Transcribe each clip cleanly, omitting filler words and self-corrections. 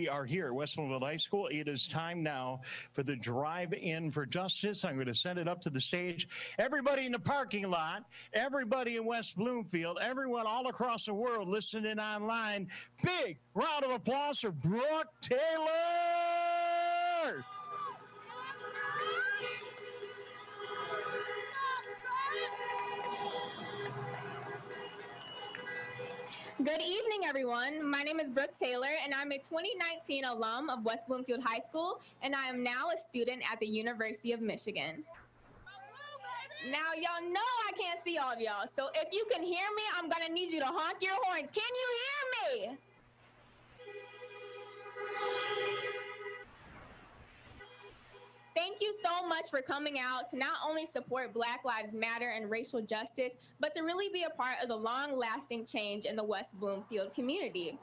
we are here at West Bloomfield High School. It is time now for the Drive-In for Justice. I'm going to send it up to the stage. Everybody in the parking lot, everybody in West Bloomfield, everyone all across the world listening online, big round of applause for Brooke Taylor! Good evening, everyone. My name is Brooke Taylor, and I'm a 2019 alum of West Bloomfield High School, and I am now a student at the University of Michigan. Now, y'all know I can't see all of y'all, so if you can hear me, I'm gonna need you to honk your horns. Can you hear me? Thank you so much for coming out to not only support Black Lives Matter and racial justice, but to really be a part of the long-lasting change in the West Bloomfield community.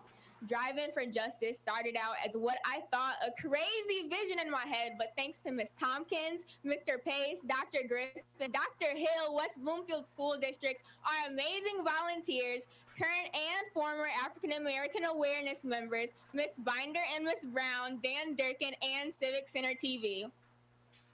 Drive-In for Justice started out as what I thought a crazy vision in my head, but thanks to Ms. Tompkins, Mr. Pace, Dr. Griffin, Dr. Hill, West Bloomfield School Districts, our amazing volunteers, current and former African American Awareness members, Ms. Binder and Ms. Brown, Dan Durkin, and Civic Center TV.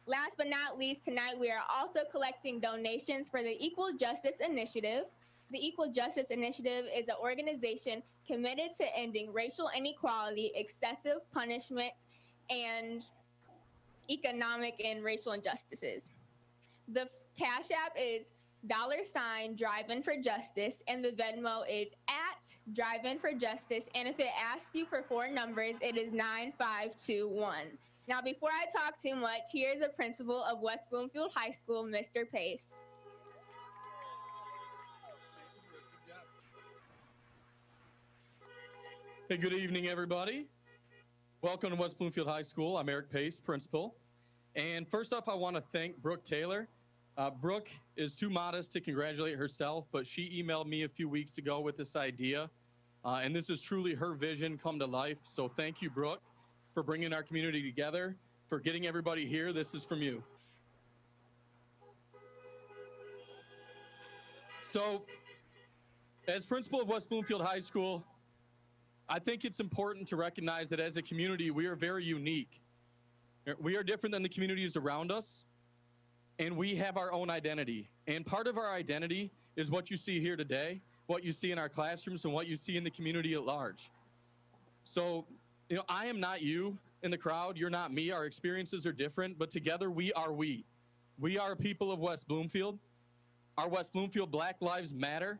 Last but not least, tonight we are also collecting donations for the Equal Justice Initiative. The Equal Justice Initiative is an organization committed to ending racial inequality, excessive punishment, and economic and racial injustices. The Cash App is $Drive-In for Justice, and the Venmo is @Drive-In for Justice. And if it asks you for 4 numbers, it is 9521. Now, before I talk too much, here's the principal of West Bloomfield High School, Mr. Pace. Hey, good evening, everybody. Welcome to West Bloomfield High School. I'm Eric Pace, principal. And first off, I want to thank Brooke Taylor. Brooke is too modest to congratulate herself, but she emailed me a few weeks ago with this idea. And this is truly her vision come to life. So thank you, Brooke, for bringing our community together, for getting everybody here. This is from you. So, as principal of West Bloomfield High School, I think it's important to recognize that as a community, we are very unique. We are different than the communities around us, and we have our own identity. And part of our identity is what you see here today, what you see in our classrooms, and what you see in the community at large. So, I am not you in the crowd. You're not me. Our experiences are different, but together we are we. We are people of West Bloomfield. Our West Bloomfield Black Lives Matter.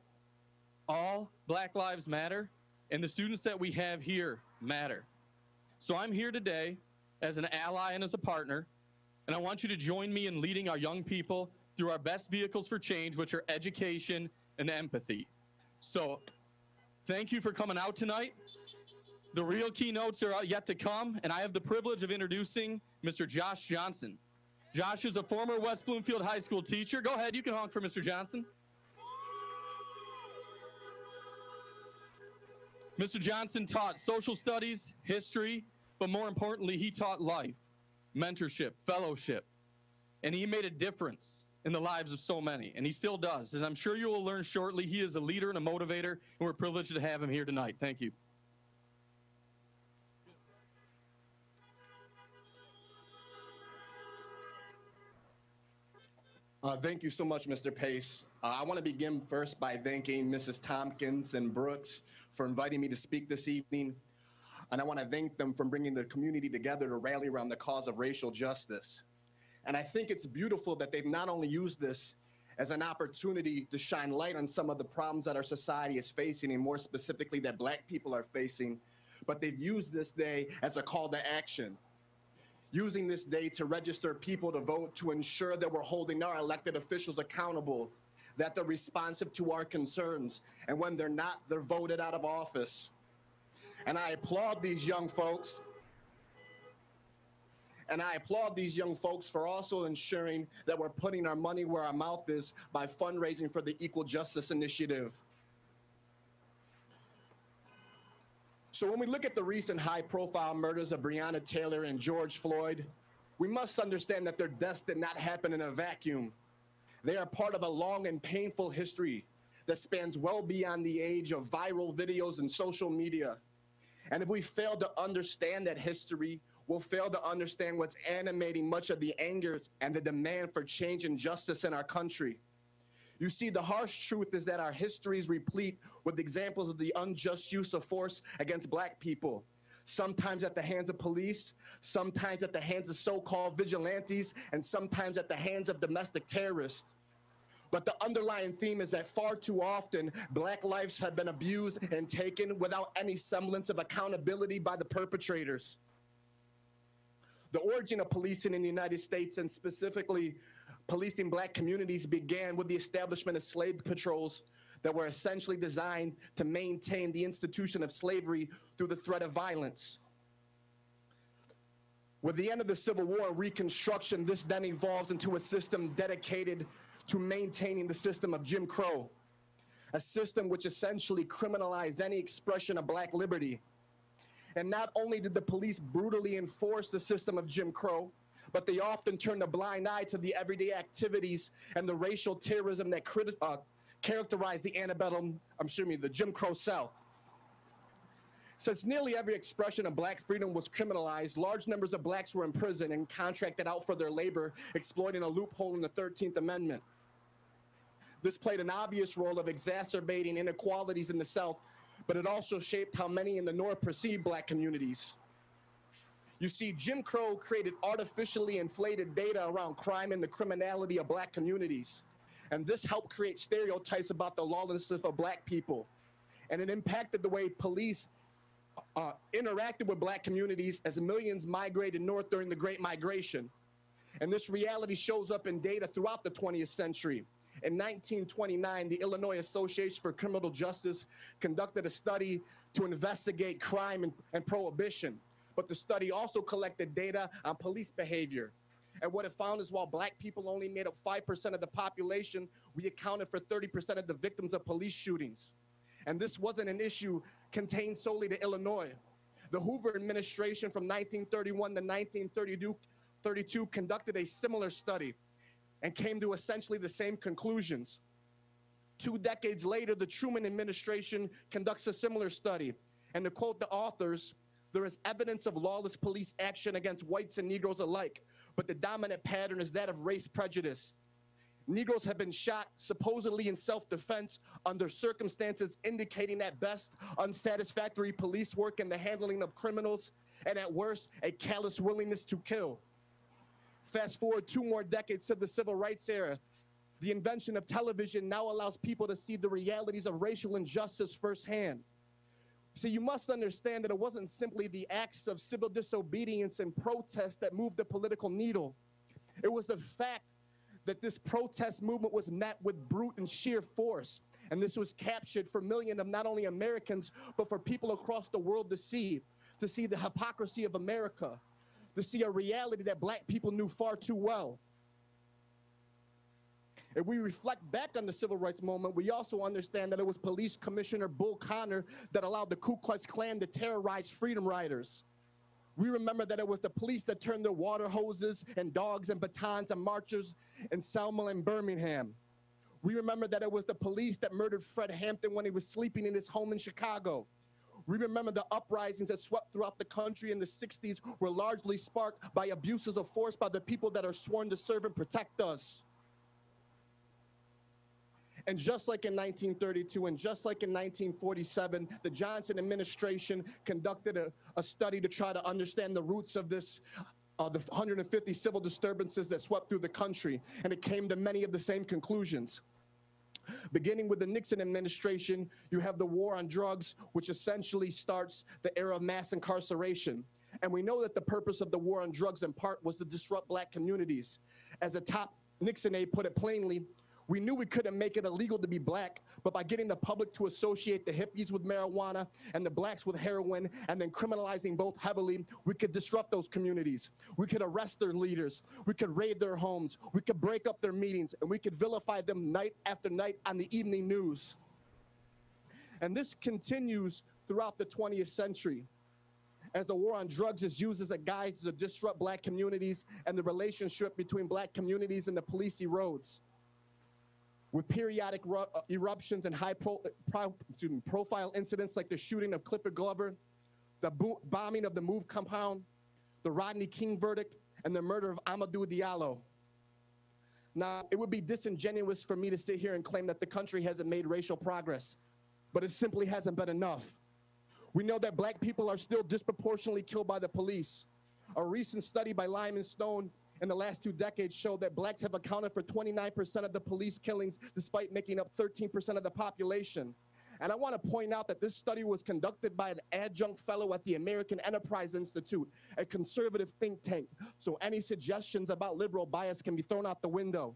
All Black Lives Matter. And the students that we have here matter. So I'm here today as an ally and as a partner, and I want you to join me in leading our young people through our best vehicles for change, which are education and empathy. So thank you for coming out tonight. The real keynotes are yet to come, and I have the privilege of introducing Mr. Josh Johnson. Josh is a former West Bloomfield High School teacher. Go ahead, you can honk for Mr. Johnson. Mr. Johnson taught social studies, history, but more importantly, he taught life, mentorship, fellowship, and he made a difference in the lives of so many, and he still does. As I'm sure you will learn shortly, he is a leader and a motivator, and we're privileged to have him here tonight. Thank you. Thank you so much, Mr. Pace. I want to begin first by thanking Mrs. Tompkins and Brooks for inviting me to speak this evening. And I want to thank them for bringing the community together to rally around the cause of racial justice. And I think it's beautiful that they've not only used this as an opportunity to shine light on some of the problems that our society is facing, and more specifically that Black people are facing, but they've used this day as a call to action. Using this day to register people to vote, to ensure that we're holding our elected officials accountable, that they're responsive to our concerns, and when they're not, they're voted out of office. And I applaud these young folks. And I applaud these young folks for also ensuring that we're putting our money where our mouth is by fundraising for the Equal Justice Initiative. So when we look at the recent high-profile murders of Breonna Taylor and George Floyd, we must understand that their deaths did not happen in a vacuum. They are part of a long and painful history that spans well beyond the age of viral videos and social media. And if we fail to understand that history, we'll fail to understand what's animating much of the anger and the demand for change and justice in our country. You see, the harsh truth is that our history is replete with examples of the unjust use of force against Black people, sometimes at the hands of police, sometimes at the hands of so-called vigilantes, and sometimes at the hands of domestic terrorists. But the underlying theme is that far too often, Black lives have been abused and taken without any semblance of accountability by the perpetrators. The origin of policing in the United States, and specifically policing Black communities, began with the establishment of slave patrols that were essentially designed to maintain the institution of slavery through the threat of violence. With the end of the Civil War and Reconstruction, this then evolves into a system dedicated to maintaining the system of Jim Crow, a system which essentially criminalized any expression of Black liberty. And not only did the police brutally enforce the system of Jim Crow, but they often turned a blind eye to the everyday activities and the racial terrorism that characterized the Jim Crow South. Since nearly every expression of Black freedom was criminalized, large numbers of Blacks were imprisoned and contracted out for their labor, exploiting a loophole in the 13th Amendment. This played an obvious role of exacerbating inequalities in the South, but it also shaped how many in the North perceived Black communities. You see, Jim Crow created artificially inflated data around crime and the criminality of Black communities. And this helped create stereotypes about the lawlessness of Black people. And it impacted the way police interacted with Black communities as millions migrated north during the Great Migration. And this reality shows up in data throughout the 20th century. In 1929, the Illinois Association for Criminal Justice conducted a study to investigate crime and prohibition. But the study also collected data on police behavior. And what it found is while Black people only made up 5% of the population, we accounted for 30% of the victims of police shootings. And this wasn't an issue contained solely to Illinois. The Hoover administration from 1931 to 1932 conducted a similar study and came to essentially the same conclusions. 2 decades later, the Truman administration conducts a similar study. And to quote the authors, "There is evidence of lawless police action against whites and Negroes alike, but the dominant pattern is that of race prejudice. Negroes have been shot supposedly in self-defense under circumstances indicating at best unsatisfactory police work in the handling of criminals, and at worst, a callous willingness to kill." Fast forward 2 more decades to the Civil Rights era. The invention of television now allows people to see the realities of racial injustice firsthand. So you must understand that it wasn't simply the acts of civil disobedience and protest that moved the political needle. It was the fact that this protest movement was met with brute and sheer force. And this was captured for millions of not only Americans, but for people across the world to see the hypocrisy of America, to see a reality that Black people knew far too well. If we reflect back on the civil rights movement, we also understand that it was Police Commissioner Bull Connor that allowed the Ku Klux Klan to terrorize freedom riders. We remember that it was the police that turned their water hoses and dogs and batons on marchers in Selma and Birmingham. We remember that it was the police that murdered Fred Hampton when he was sleeping in his home in Chicago. We remember the uprisings that swept throughout the country in the 60s were largely sparked by abuses of force by the people that are sworn to serve and protect us. And just like in 1932 and just like in 1947, the Johnson administration conducted a study to try to understand the roots of the 150 civil disturbances that swept through the country, and it came to many of the same conclusions. Beginning with the Nixon administration, you have the war on drugs, which essentially starts the era of mass incarceration. And we know that the purpose of the war on drugs in part was to disrupt Black communities. As a top Nixon aide put it plainly, we knew we couldn't make it illegal to be Black, but by getting the public to associate the hippies with marijuana and the Blacks with heroin and then criminalizing both heavily, we could disrupt those communities. We could arrest their leaders. We could raid their homes. We could break up their meetings, and we could vilify them night after night on the evening news. And this continues throughout the 20th century, as the war on drugs is used as a guise to disrupt Black communities, and the relationship between Black communities and the police erodes. With periodic eruptions and high-profile incidents like the shooting of Clifford Glover, the bombing of the Move compound, the Rodney King verdict, and the murder of Amadou Diallo. Now, it would be disingenuous for me to sit here and claim that the country hasn't made racial progress, but it simply hasn't been enough. We know that black people are still disproportionately killed by the police. A recent study by Lyman Stone in the last 2 decades showed that blacks have accounted for 29% of the police killings, despite making up 13% of the population. And I want to point out that this study was conducted by an adjunct fellow at the American Enterprise Institute, a conservative think tank. So any suggestions about liberal bias can be thrown out the window.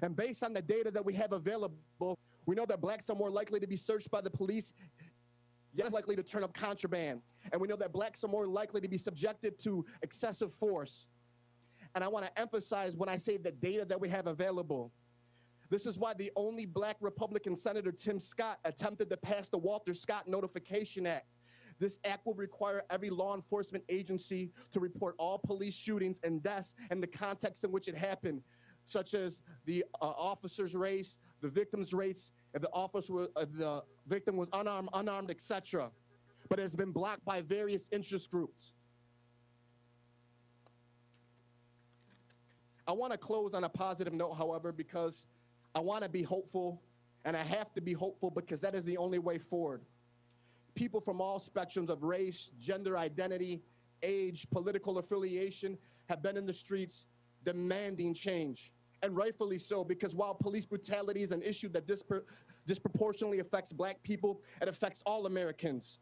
And based on the data that we have available, we know that blacks are more likely to be searched by the police, less likely to turn up contraband. And we know that blacks are more likely to be subjected to excessive force. And I want to emphasize when I say the data that we have available, this is why the only black Republican Senator, Tim Scott, attempted to pass the Walter Scott Notification Act. This act will require every law enforcement agency to report all police shootings and deaths and the context in which it happened, such as the officer's race, the victim's race, if the victim was unarmed, etc. But it has been blocked by various interest groups. I want to close on a positive note, however, because I want to be hopeful, and I have to be hopeful because that is the only way forward. People from all spectrums of race, gender identity, age, political affiliation have been in the streets demanding change, and rightfully so, because while police brutality is an issue that disproportionately affects black people, it affects all Americans.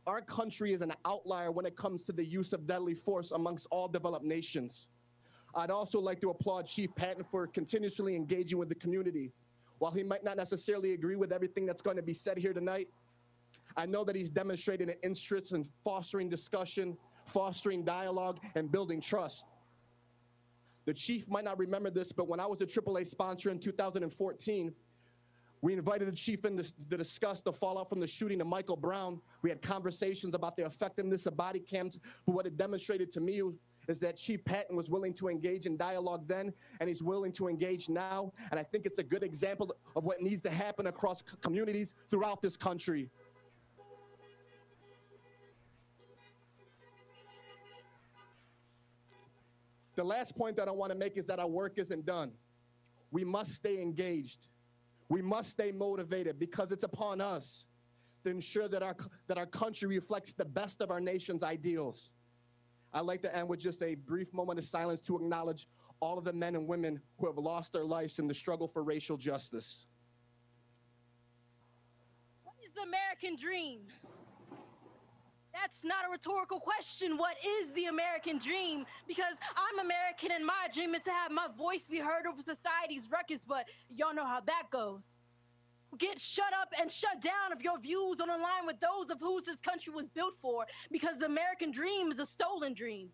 Our country is an outlier when it comes to the use of deadly force amongst all developed nations. I'd also like to applaud Chief Patton for continuously engaging with the community. While he might not necessarily agree with everything that's going to be said here tonight, I know that he's demonstrated an interest in fostering discussion, fostering dialogue, and building trust. The chief might not remember this, but when I was a AAA sponsor in 2014, we invited the chief in to discuss the fallout from the shooting of Michael Brown. We had conversations about the effectiveness of body cams, but what it demonstrated to me is that Chief Patton was willing to engage in dialogue then, and he's willing to engage now. And I think it's a good example of what needs to happen across communities throughout this country. The last point that I want to make is that our work isn't done. We must stay engaged. We must stay motivated because it's upon us to ensure that our country reflects the best of our nation's ideals. I'd like to end with just a brief moment of silence to acknowledge all of the men and women who have lost their lives in the struggle for racial justice. What is the American dream? That's not a rhetorical question. What is the American dream? Because I'm American and my dream is to have my voice be heard over society's ruckus, but y'all know how that goes. Get shut up and shut down if your views don't align with those of whose this country was built for, because the American dream is a stolen dream.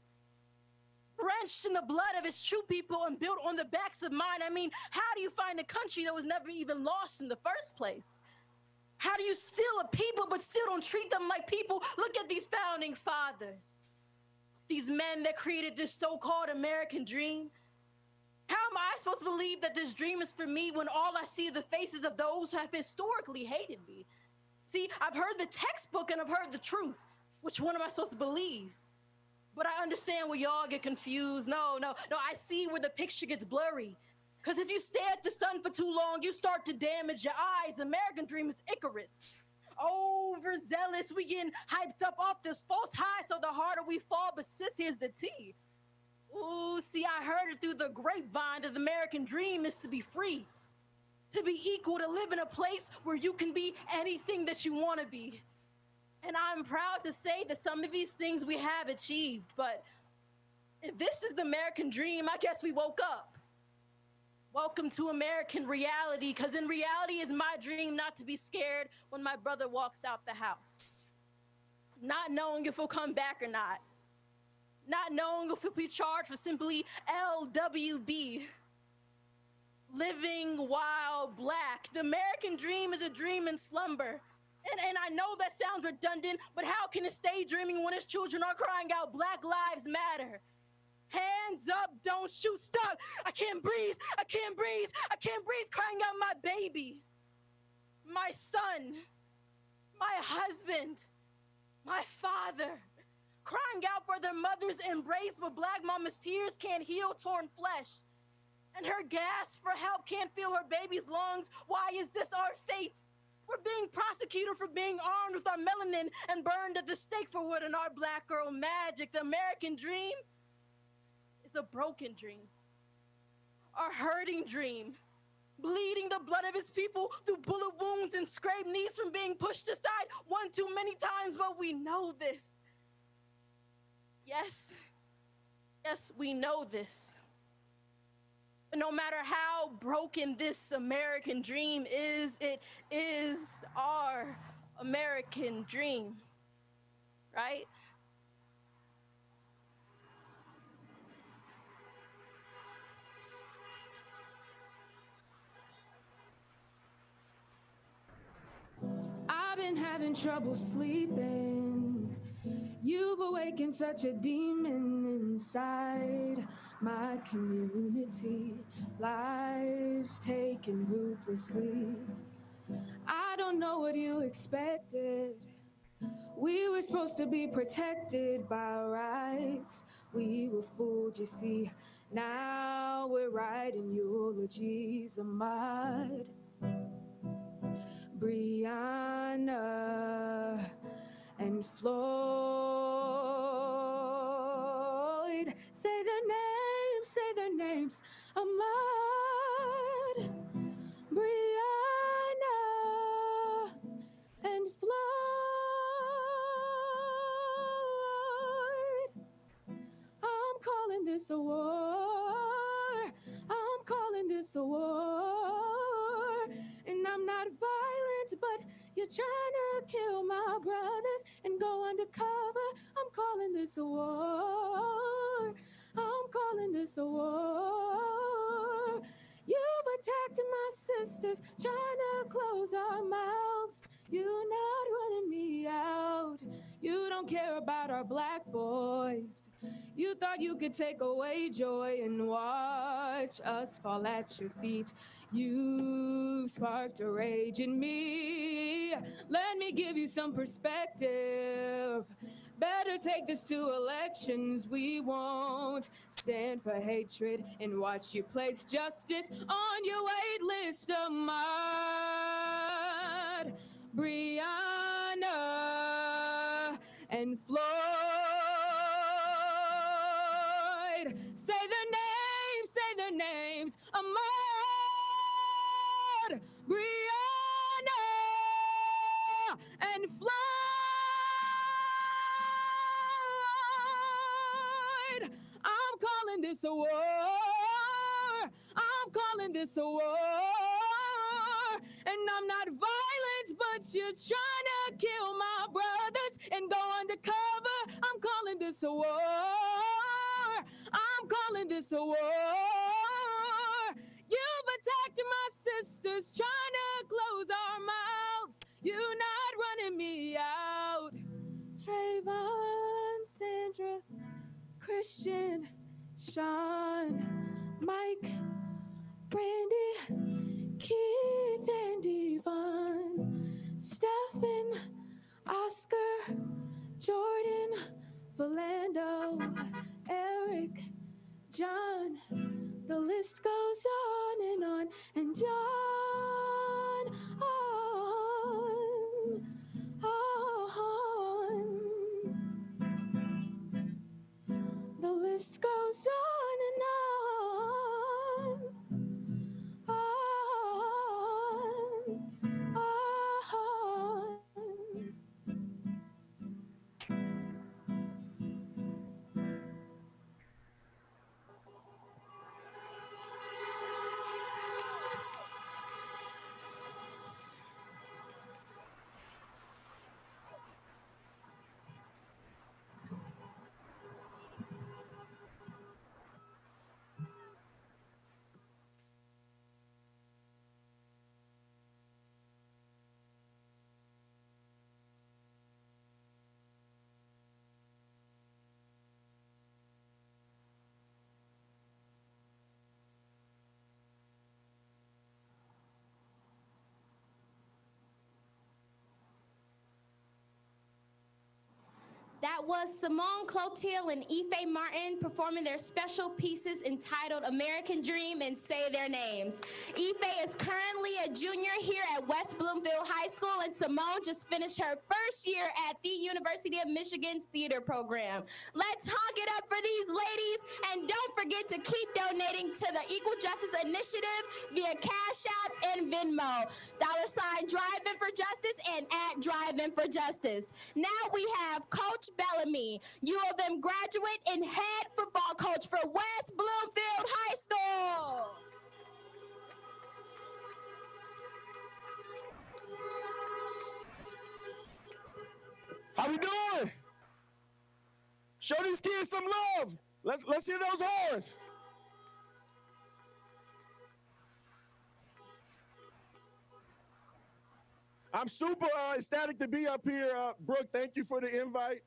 Drenched in the blood of its true people and built on the backs of mine. I mean, how do you find a country that was never even lost in the first place? How do you steal a people but still don't treat them like people? Look at these founding fathers. These men that created this so-called American dream. How am I supposed to believe that this dream is for me when all I see are the faces of those who have historically hated me? See, I've heard the textbook and I've heard the truth. Which one am I supposed to believe? But I understand where y'all get confused. No, I see where the picture gets blurry. Because if you stare at the sun for too long, you start to damage your eyes. The American dream is Icarus. Overzealous, we getting hyped up off this false high, so the harder we fall, but sis, here's the tea. Ooh, see, I heard it through the grapevine that the American dream is to be free, to be equal, to live in a place where you can be anything that you want to be. And I'm proud to say that some of these things we have achieved, but if this is the American dream, I guess we woke up. Welcome to American reality, because in reality is my dream not to be scared when my brother walks out the house. Not knowing if he'll come back or not. Not knowing if he'll be charged for simply LWB. Living while black. The American dream is a dream in slumber. And I know that sounds redundant, but how can it stay dreaming when its children are crying out, Black Lives Matter? Hands up, don't shoot, stop. I can't breathe, I can't breathe, I can't breathe, crying out my baby, my son, my husband, my father, crying out for their mother's embrace, but black mama's tears can't heal torn flesh. And her gasp for help can't fill her baby's lungs. Why is this our fate? We're being prosecuted for being armed with our melanin and burned at the stake for what in our black girl magic. The American dream is a broken dream, a hurting dream, bleeding the blood of its people through bullet wounds and scraped knees from being pushed aside one too many times, but we know this. Yes, we know this. But no matter how broken this American dream is, it is our American dream, right? I've been having trouble sleeping. You've awakened such a demon inside my community. Life's taken ruthlessly. I don't know what you expected. We were supposed to be protected by rights. We were fooled, you see. Now we're writing eulogies of mud. Brianna and Floyd, say their names, Ahmaud, Brianna and Floyd. I'm calling this a war. I'm calling this a war. And I'm not violent, but you're trying to kill my brothers and go undercover. I'm calling this a war. I'm calling this a war. You've attacked my sisters, trying to close our mouths. You're not running me out. You don't care about our black boys. You thought you could take away joy and watch us fall at your feet. You've sparked a rage in me. Let me give you some perspective. Better take this to elections. We won't stand for hatred and watch you place justice on your wait list of mud. Brianna and Floyd, say their names, Ahmaud, Brianna and Floyd. I'm calling this a war. I'm calling this a war. And I'm not violent, but you're trying to kill my brothers and go undercover. I'm calling this a war. I'm calling this a war. You've attacked my sisters, trying to close our mouths. You're not running me out. Trayvon, Sandra, Christian, Sean, Mike, Brandy, Keith and Devon, Stephen, Oscar, Jordan, Philando, Eric, John, the list goes on and on and on. The list goes on and on. That was Simone Clotilde and Ife Martin performing their special pieces entitled American Dream and Say Their Names. Ife is currently a junior here at West Bloomfield High School, and Simone just finished her first year at the University of Michigan's theater program. Let's hug it up for these ladies, and don't forget to keep donating to the Equal Justice Initiative via Cash App and Venmo. $ Drive In for Justice and @Drive In for Justice. Now we have Coach Bellamy, U of M graduate and head football coach for West Bloomfield High School. How we doing? Show these kids some love. Let's hear those horns. I'm super ecstatic to be up here. Brooke, thank you for the invite.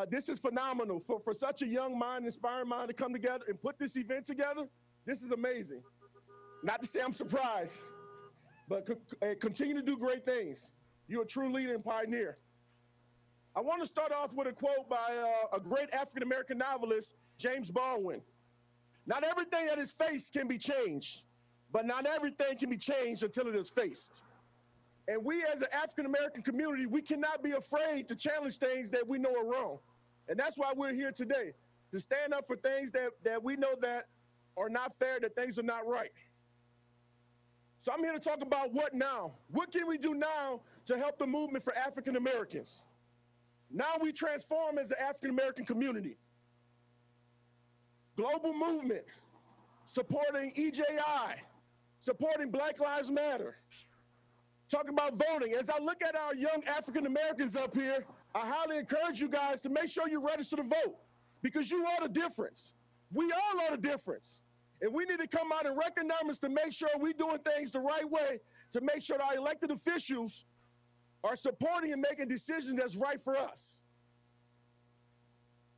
This is phenomenal. For such a young mind, inspiring mind to come together and put this event together, this is amazing. Not to say I'm surprised, but continue to do great things. You're a true leader and pioneer. I want to start off with a quote by a great African-American novelist, James Baldwin. Not everything that is faced can be changed, but not everything can be changed until it is faced. And we as an African-American community, we cannot be afraid to challenge things that we know are wrong. And that's why we're here today, to stand up for things that we know that are not fair, that things are not right. So I'm here to talk about what now. What can we do now to help the movement for African-Americans? Now we transform as an African-American community. Global movement, supporting EJI, supporting Black Lives Matter. Talking about voting. As I look at our young African-Americans up here, I highly encourage you guys to make sure you register to vote, because you are the difference. We all are the difference. And we need to come out in record numbers to make sure we're doing things the right way, to make sure that our elected officials are supporting and making decisions that's right for us.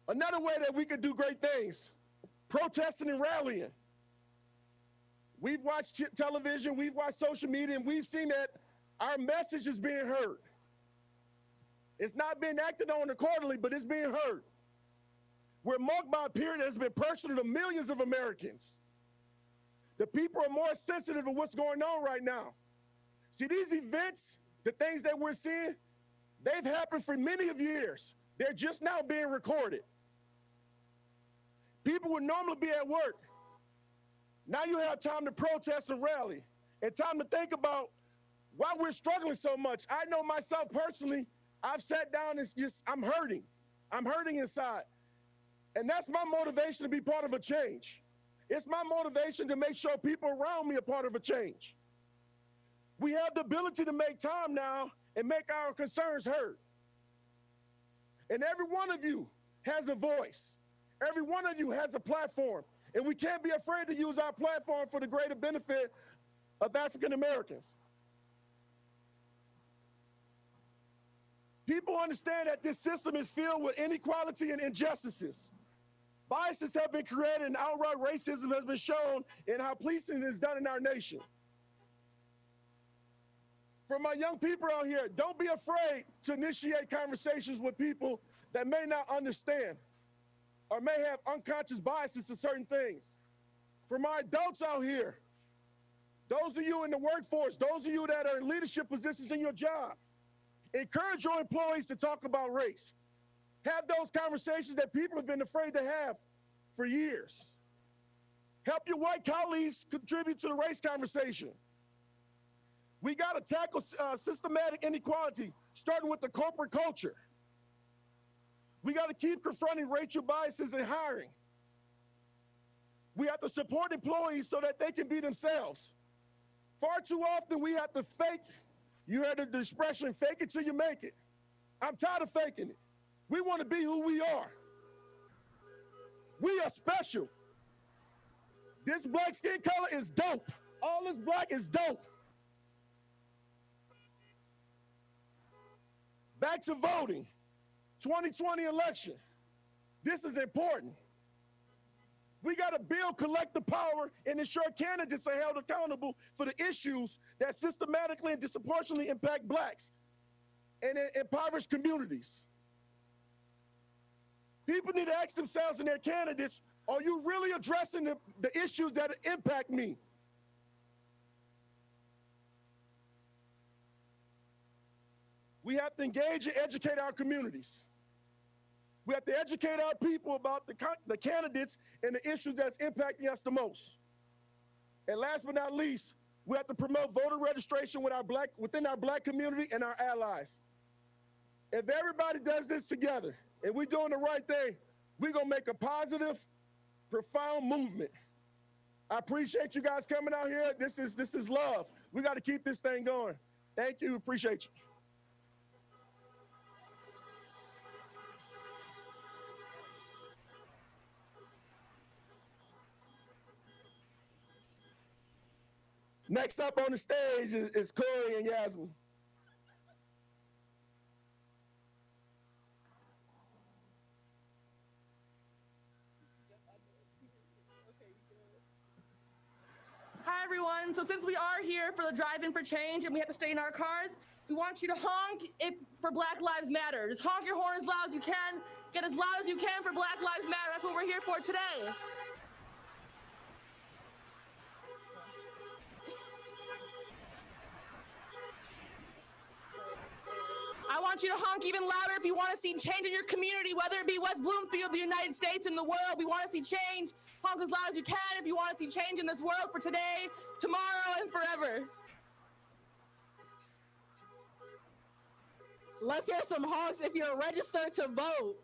Another way that we could do great things, protesting and rallying. We've watched television, we've watched social media, and we've seen that our message is being heard. It's not being acted on accordingly, but it's being heard. We're marked by a period that has been personal to millions of Americans. The people are more sensitive to what's going on right now. See, these events, the things that we're seeing, they've happened for many of years. They're just now being recorded. People would normally be at work. Now you have time to protest and rally, and time to think about why we're struggling so much. I know myself personally, I've sat down and I'm hurting. I'm hurting inside. And that's my motivation to be part of a change. It's my motivation to make sure people around me are part of a change. We have the ability to make time now and make our concerns heard. And every one of you has a voice. Every one of you has a platform. And we can't be afraid to use our platform for the greater benefit of African Americans. People understand that this system is filled with inequality and injustices. Biases have been created and outright racism has been shown in how policing is done in our nation. For my young people out here, don't be afraid to initiate conversations with people that may not understand or may have unconscious biases to certain things. For my adults out here, those of you in the workforce, those of you that are in leadership positions in your job, encourage your employees to talk about race. Have those conversations that people have been afraid to have for years. Help your white colleagues contribute to the race conversation. We got to tackle systematic inequality, starting with the corporate culture. We got to keep confronting racial biases in hiring. We have to support employees so that they can be themselves. Far too often, we have to fake. You heard the expression, fake it till you make it. I'm tired of faking it. We want to be who we are. We are special. This black skin color is dope. All this black is dope. Back to voting. 2020 election. This is important. We got to build collective power and ensure candidates are held accountable for the issues that systematically and disproportionately impact blacks and impoverished communities. People need to ask themselves and their candidates, are you really addressing the issues that impact me? We have to engage and educate our communities. We have to educate our people about the candidates and the issues that's impacting us the most. And last but not least, we have to promote voter registration within our Black community and our allies. If everybody does this together and we're doing the right thing, we're gonna make a positive, profound movement. I appreciate you guys coming out here. This is love. We got to keep this thing going. Thank you. Appreciate you. Next up on the stage is Corey and Yasmin. Hi, everyone. So since we are here for the Drive-In for Change and we have to stay in our cars, we want you to honk for Black Lives Matter. Just honk your horn as loud as you can. Get as loud as you can for Black Lives Matter. That's what we're here for today. I want you to honk even louder if you want to see change in your community, whether it be West Bloomfield, the United States, and the world. We want to see change. Honk as loud as you can if you want to see change in this world for today, tomorrow, and forever. Let's hear some honks if you're registered to vote.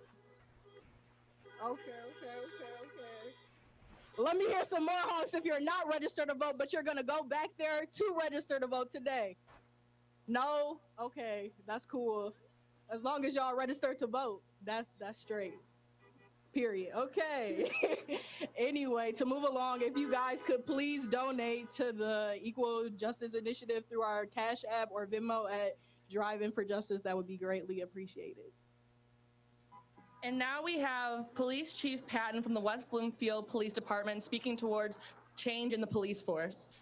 Okay. Let me hear some more honks if you're not registered to vote, but you're going to go back there to register to vote today. No? Okay, that's cool. As long as y'all registered to vote, that's straight. Period. Okay. Anyway, to move along, if you guys could please donate to the Equal Justice Initiative through our Cash App or Venmo at Drive-In for Justice, that would be greatly appreciated. And now we have Police Chief PATTON from the West Bloomfield Police Department speaking towards change in the police force.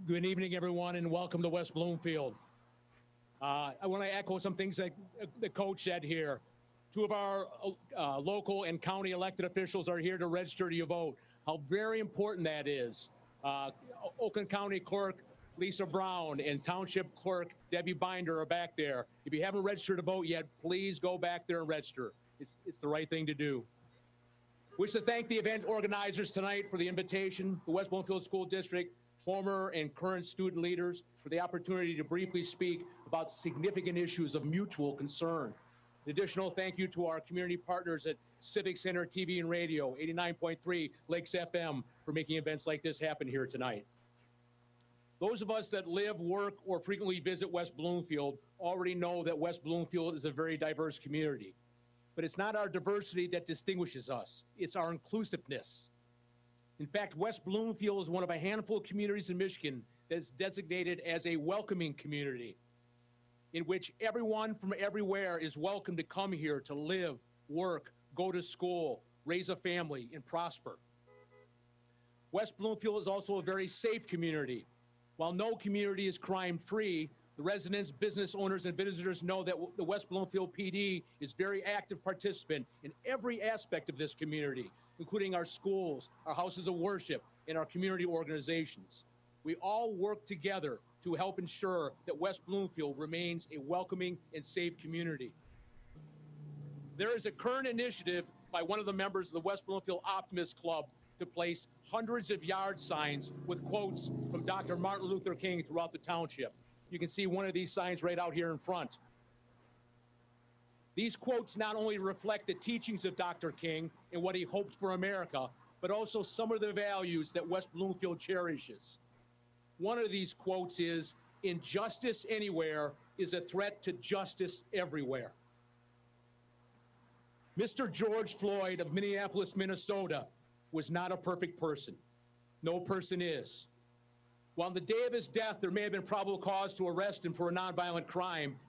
Good evening, everyone, and welcome to West Bloomfield. I want to echo some things that the coach said here. Two of our local and county elected officials are here to register to vote. How very important that is. Oakland County Clerk Lisa Brown and Township Clerk Debbie Binder are back there. If you haven't registered to vote yet, please go back there and register. It's the right thing to do. Wish to thank the event organizers tonight for the invitation, the West Bloomfield School District, former and current student leaders, for the opportunity to briefly speak about significant issues of mutual concern. An additional thank you to our community partners at Civic Center TV and Radio, 89.3 Lakes FM, for making events like this happen here tonight. Those of us that live, work, or frequently visit West Bloomfield already know that West Bloomfield is a very diverse community. But it's not our diversity that distinguishes us, it's our inclusiveness. In fact, West Bloomfield is one of a handful of communities in Michigan that is designated as a welcoming community, in which everyone from everywhere is welcome to come here to live, work, go to school, raise a family, and prosper. West Bloomfield is also a very safe community. While no community is crime-free, the residents, business owners, and visitors know that the West Bloomfield PD is a very active participant in every aspect of this community, including our schools, our houses of worship, and our community organizations. We all work together to help ensure that West Bloomfield remains a welcoming and safe community. There is a current initiative by one of the members of the West Bloomfield Optimist Club to place hundreds of yard signs with quotes from Dr. Martin Luther King throughout the township. You can see one of these signs right out here in front. These quotes not only reflect the teachings of Dr. King and what he hoped for America, but also some of the values that West Bloomfield cherishes. One of these quotes is, "Injustice anywhere is a threat to justice everywhere." Mr. George Floyd of Minneapolis, Minnesota, was not a perfect person. No person is. While on the day of his death, there may have been probable cause to arrest him for a nonviolent crime,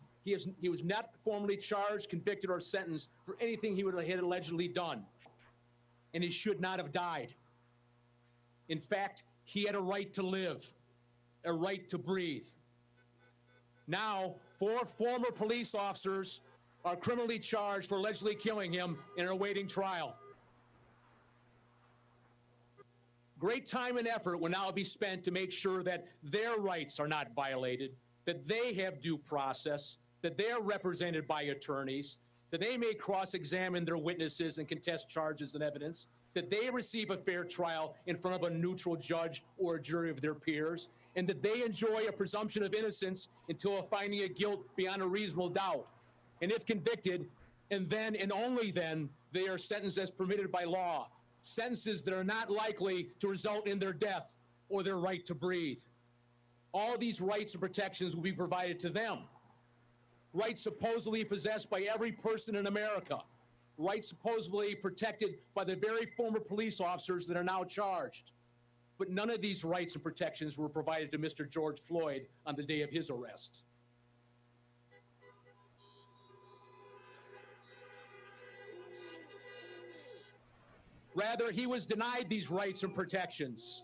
He was not formally charged, convicted, or sentenced for anything he had allegedly done. And he should not have died. In fact, he had a right to live, a right to breathe. Now, 4 former police officers are criminally charged for allegedly killing him and are awaiting trial. Great time and effort will now be spent to make sure that their rights are not violated, that they have due process, that they're represented by attorneys, that they may cross-examine their witnesses and contest charges and evidence, that they receive a fair trial in front of a neutral judge or a jury of their peers, and that they enjoy a presumption of innocence until a finding of guilt beyond a reasonable doubt. And if convicted, and then and only then, they are sentenced as permitted by law, sentences that are not likely to result in their death or their right to breathe. All these rights and protections will be provided to them. Rights supposedly possessed by every person in America. Rights supposedly protected by the very former police officers that are now charged. But none of these rights and protections were provided to Mr. George Floyd on the day of his arrest. Rather, he was denied these rights and protections.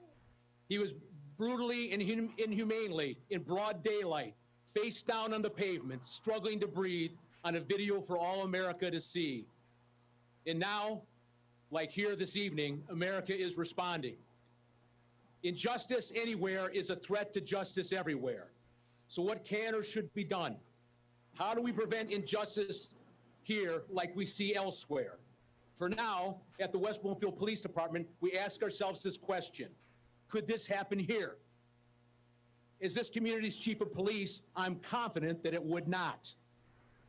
He was brutally and inhumanely, in broad daylight, face down on the pavement, struggling to breathe, on a video for all America to see. And now, like here this evening, America is responding. Injustice anywhere is a threat to justice everywhere. So what can or should be done? How do we prevent injustice here like we see elsewhere? For now, at the West Bloomfield Police Department, we ask ourselves this question: could this happen here? As this community's chief of police, I'm confident that it would not.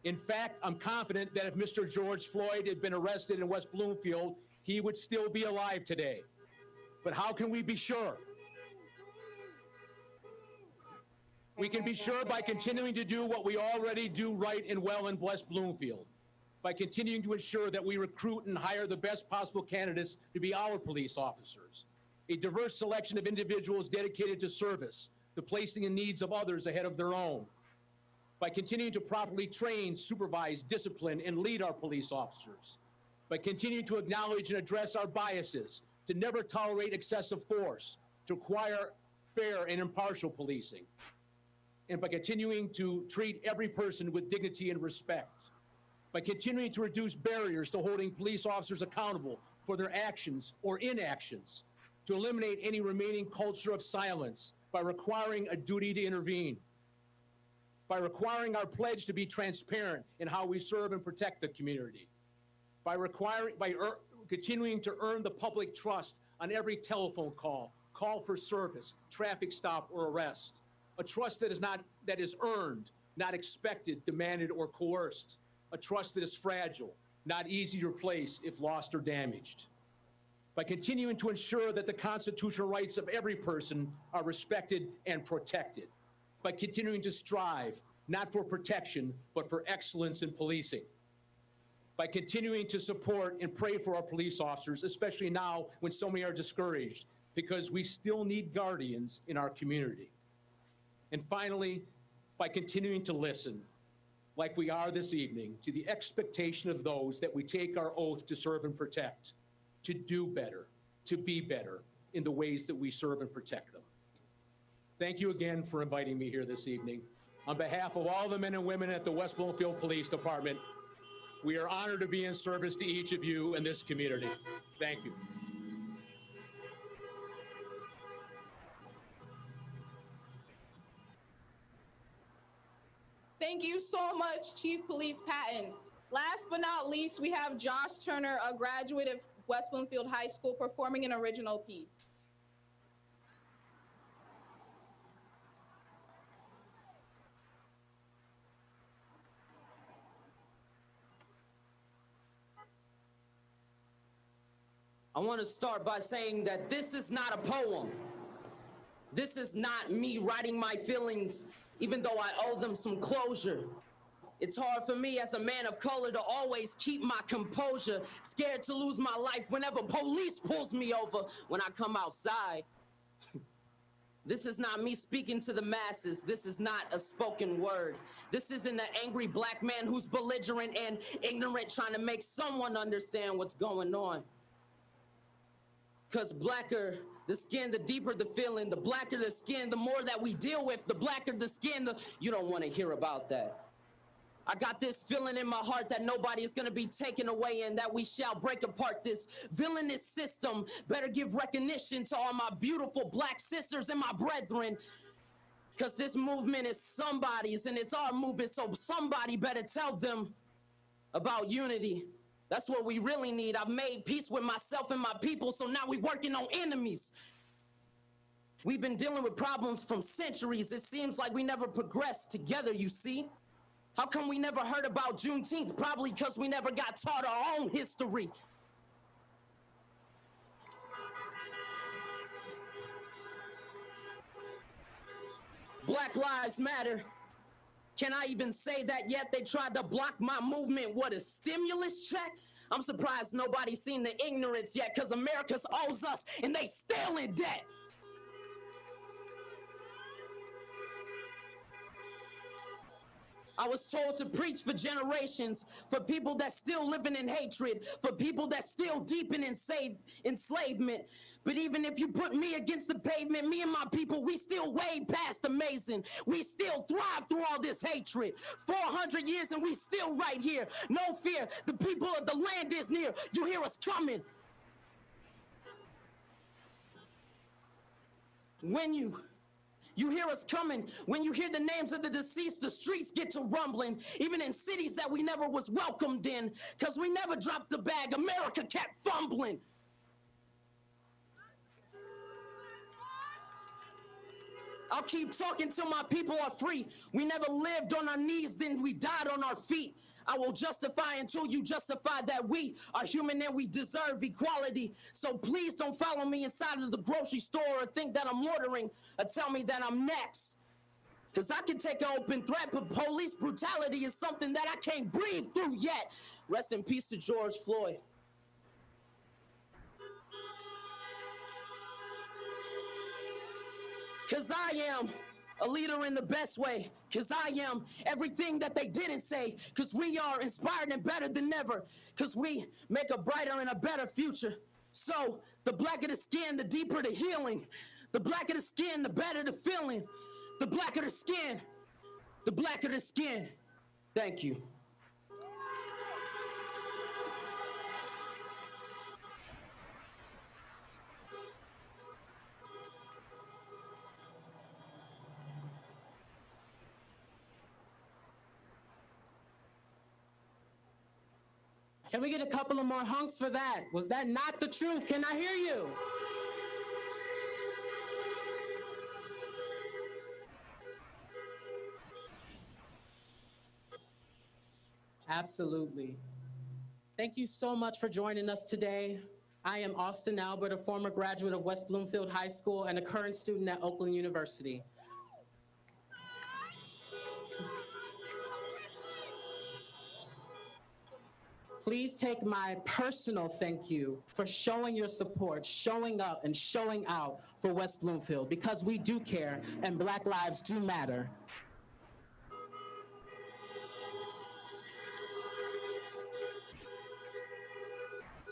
In fact, I'm confident that if Mr. George Floyd had been arrested in West Bloomfield, he would still be alive today. But how can we be sure? We can be sure by continuing to do what we already do right and well in West Bloomfield, by continuing to ensure that we recruit and hire the best possible candidates to be our police officers, a diverse selection of individuals dedicated to service, to placing the needs of others ahead of their own, by continuing to properly train, supervise, discipline, and lead our police officers, by continuing to acknowledge and address our biases, to never tolerate excessive force, to require fair and impartial policing, and by continuing to treat every person with dignity and respect, by continuing to reduce barriers to holding police officers accountable for their actions or inactions, to eliminate any remaining culture of silence by requiring a duty to intervene, by requiring our pledge to be transparent in how we serve and protect the community, by continuing to earn the public trust on every telephone call, call for service, traffic stop, or arrest, a trust that is earned, not expected, demanded, or coerced, a trust that is fragile, not easy to replace if lost or damaged, by continuing to ensure that the constitutional rights of every person are respected and protected, by continuing to strive not for protection, but for excellence in policing, by continuing to support and pray for our police officers, especially now when so many are discouraged, because we still need guardians in our community. And finally, by continuing to listen, like we are this evening, to the expectation of those that we take our oath to serve and protect, to do better, to be better in the ways that we serve and protect them. Thank you again for inviting me here this evening. On behalf of all the men and women at the West Bloomfield Police Department, we are honored to be in service to each of you in this community. Thank you. Thank you so much, Chief Police Patton. Last but not least, we have Josh Turner, a graduate of West Bloomfield High School, performing an original piece. I want to start by saying that this is not a poem. This is not me writing my feelings, even though I owe them some closure. It's hard for me as a man of color to always keep my composure, scared to lose my life whenever police pulls me over when I come outside. This is not me speaking to the masses. This is not a spoken word. This isn't an angry black man who's belligerent and ignorant trying to make someone understand what's going on. Because blacker the skin, the deeper the feeling, the blacker the skin, the more that we deal with, the blacker the skin, you don't want to hear about that. I got this feeling in my heart that nobody is going to be taken away and that we shall break apart this villainous system. Better give recognition to all my beautiful black sisters and my brethren, because this movement is somebody's and it's our movement, so somebody better tell them about unity. That's what we really need. I've made peace with myself and my people, so now we're working on enemies. We've been dealing with problems from centuries. It seems like we never progressed together, you see? How come we never heard about Juneteenth? Probably because we never got taught our own history. Black Lives Matter. Can I even say that yet? They tried to block my movement. What, a stimulus check? I'm surprised nobody's seen the ignorance yet, because America owes us and they still in debt. I was told to preach for generations, for people that still living in hatred, for people that still deep in enslavement. But even if you put me against the pavement, me and my people, we still way past amazing. We still thrive through all this hatred. 400 years and we still right here. No fear, the people of the land is near. You hear us coming. When you hear us coming. When you hear the names of the deceased, the streets get to rumbling, even in cities that we never was welcomed in, because we never dropped the bag. America kept fumbling. I'll keep talking till my people are free. We never lived on our knees, then we died on our feet. I will justify until you justify that we are human and we deserve equality. So please don't follow me inside of the grocery store or think that I'm ordering or tell me that I'm next. Because I can take an open threat, but police brutality is something that I can't breathe through yet. Rest in peace to George Floyd. Because I am a leader in the best way, because I am everything that they didn't say, because we are inspired and better than ever, because we make a brighter and a better future. So the blacker the skin, the deeper the healing. The blacker the skin, the better the feeling. The blacker the skin, the blacker the skin. Thank you. Can we get a couple of more hunks for that? Was that not the truth? Can I hear you? Absolutely. Thank you so much for joining us today. I am Austin Albert, a former graduate of West Bloomfield High School and a current student at Oakland University. Please take my personal thank you for showing your support, showing up and showing out for West Bloomfield, because we do care and Black lives do matter.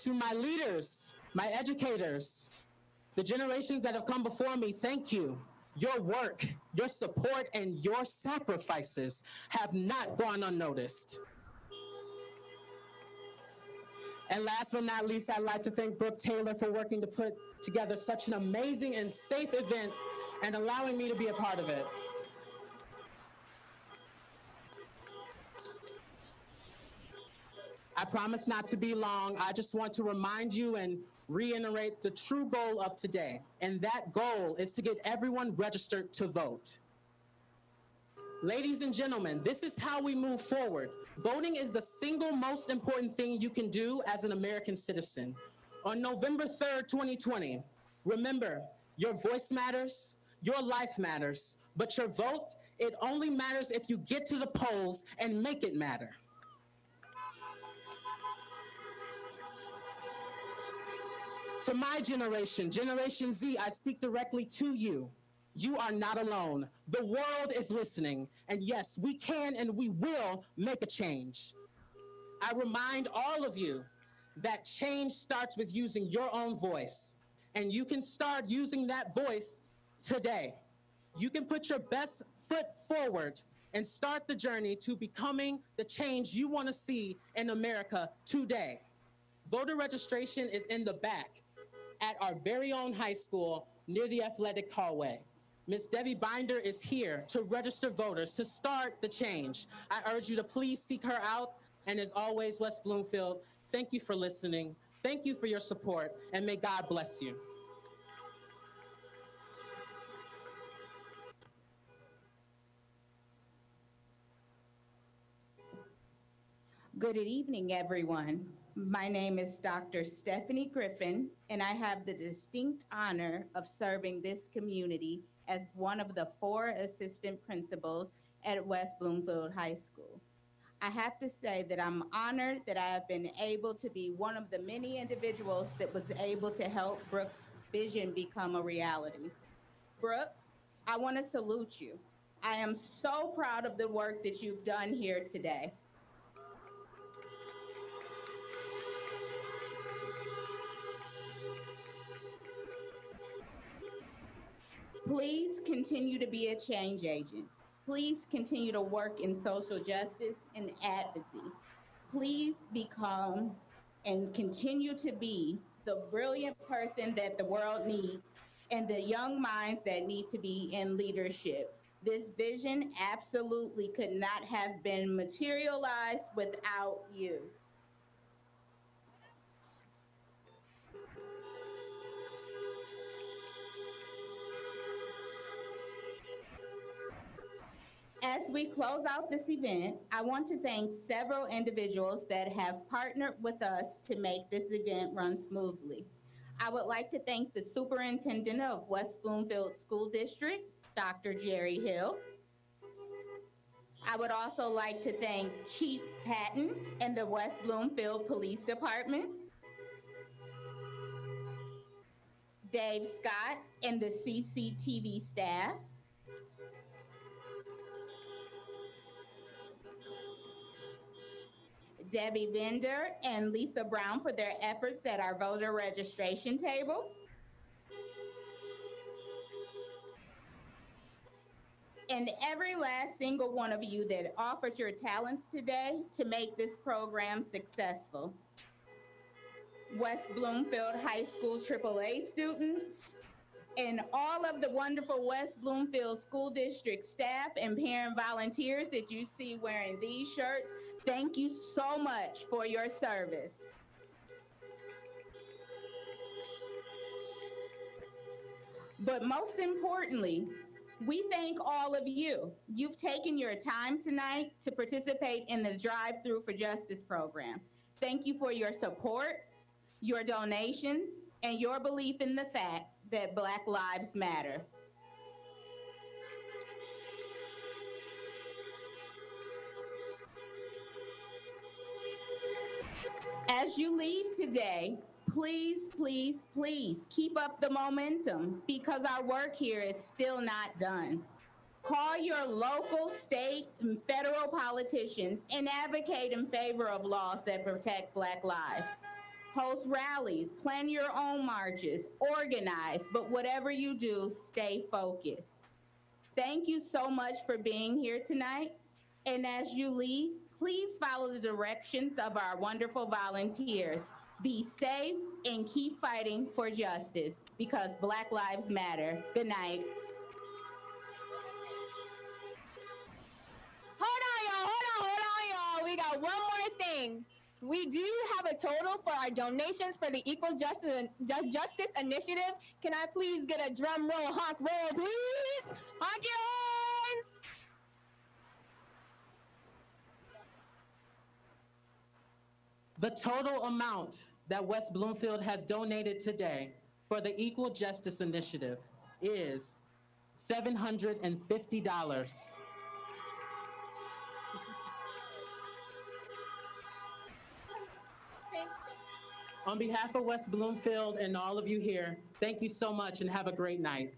To my leaders, my educators, the generations that have come before me, thank you. Your work, your support, and your sacrifices have not gone unnoticed. And last but not least, I'd like to thank Brooke Taylor for working to put together such an amazing and safe event and allowing me to be a part of it. I promise not to be long. I just want to remind you and reiterate the true goal of today. And that goal is to get everyone registered to vote. Ladies and gentlemen, this is how we move forward. Voting is the single most important thing you can do as an American citizen. On November 3rd, 2020, remember, your voice matters, your life matters, but your vote, it only matters if you get to the polls and make it matter. To my generation, Generation Z, I speak directly to you. You are not alone. The world is listening. And yes, we can and we will make a change. I remind all of you that change starts with using your own voice. And you can start using that voice today. You can put your best foot forward and start the journey to becoming the change you want to see in America today. Voter registration is in the back at our very own high school near the athletic hallway. Ms. Debbie Binder is here to register voters to start the change. I urge you to please seek her out. And as always, West Bloomfield, thank you for listening. Thank you for your support, and may God bless you. Good evening, everyone. My name is Dr. Stephanie Griffin, and I have the distinct honor of serving this community as one of the 4 assistant principals at West Bloomfield High School. I have to say that I'm honored that I have been able to be one of the many individuals that was able to help Brooke's vision become a reality. Brooke, I want to salute you. I am so proud of the work that you've done here today. Please continue to be a change agent. Please continue to work in social justice and advocacy. Please become and continue to be the brilliant person that the world needs and the young minds that need to be in leadership. This vision absolutely could not have been materialized without you. As we close out this event, I want to thank several individuals that have partnered with us to make this event run smoothly. I would like to thank the Superintendent of West Bloomfield School District, Dr. Jerry Hill. I would also like to thank Chief Patton and the West Bloomfield Police Department, Dave Scott and the CCTV staff, Debbie Bender and Lisa Brown for their efforts at our voter registration table. And every last single one of you that offered your talents today to make this program successful. West Bloomfield High School AAA students, and all of the wonderful West Bloomfield School District staff and parent volunteers that you see wearing these shirts, thank you so much for your service. But most importantly, we thank all of you. You've taken your time tonight to participate in the Drive Through for Justice program. Thank you for your support, your donations, and your belief in the fact that Black Lives Matter. As you leave today, please, please, please keep up the momentum because our work here is still not done. Call your local, state, and federal politicians and advocate in favor of laws that protect Black lives. Host rallies, plan your own marches, organize, but whatever you do, stay focused. Thank you so much for being here tonight. And as you leave, please follow the directions of our wonderful volunteers. Be safe and keep fighting for justice because Black Lives Matter. Good night. Hold on, y'all. We got one more thing. We do have a total for our donations for the Equal Justice Initiative. Can I please get a drum roll, honk roll, please? Honk your horns! The total amount that West Bloomfield has donated today for the Equal Justice Initiative is $750. On behalf of West Bloomfield and all of you here, thank you so much and have a great night.